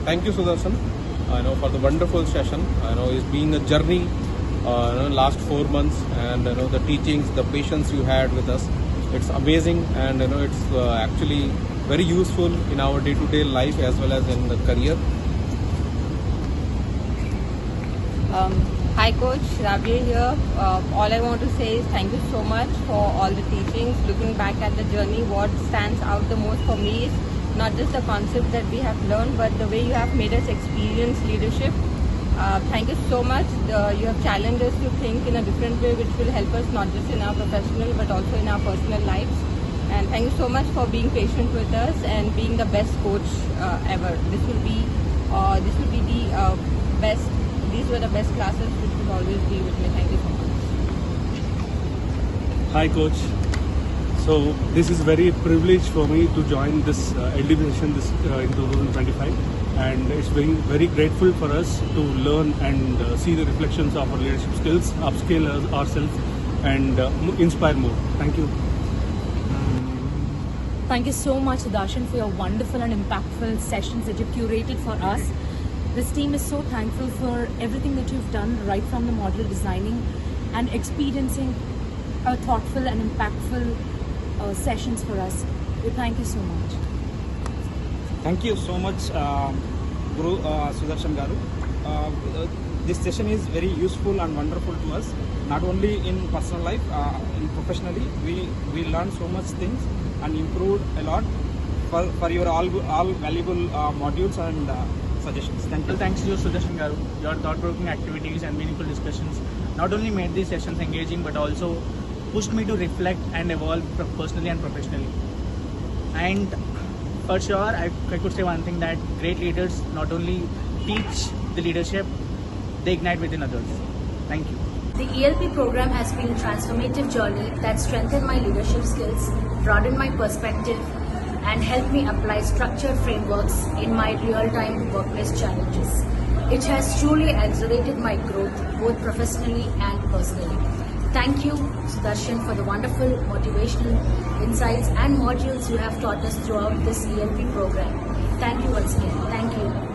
Thank you, Sudarshan, for the wonderful session. It's been a journey, last 4 months, and the teachings, the patience you had with us. It's amazing, and it's actually very useful in our day-to-day life as well as in the career. Hi Coach, Rabia here. All I want to say is thank you so much for all the teachings. Looking back at the journey, what stands out the most for me is not just the concepts that we have learned, but the way you have made us experience leadership. Thank you so much. You have challenged us to think in a different way, which will help us not just in our professional but also in our personal lives. And thank you so much for being patient with us and being the best coach ever. This will be the best. These were the best classes, which will always be with me. Thank you so much. Hi Coach. So this is very privilege for me to join this LDB session in 2025, and it's very grateful for us to learn and see the reflections of our leadership skills, upscale ourselves, and inspire more. Thank you. Thank you so much, Sudarshan, for your wonderful and impactful sessions that you curated for us. This team is so thankful for everything that you've done, right from the model designing and experiencing thoughtful and impactful sessions for us. We thank you so much. Thank you so much, Guru Sudarshan Garu. This session is very useful and wonderful to us. Not only in personal life, in professionally, we learned so much things and improved a lot for your all valuable modules and suggestions. Thank you. Thanks to you, Sudarshan Garu. Your thought-provoking activities and meaningful discussions not only made these sessions engaging but also pushed me to reflect and evolve personally and professionally. And for sure, I could say one thing, that great leaders not only teach the leadership, they ignite within others. Thank you. The ELP program has been a transformative journey that strengthened my leadership skills, broadened my perspective, and helped me apply structured frameworks in my real-time workplace challenges. It has truly accelerated my growth both professionally and personally. Thank you, Sudarshan, for the wonderful motivational insights and modules you have taught us throughout this ELP program. Thank you once again. Thank you.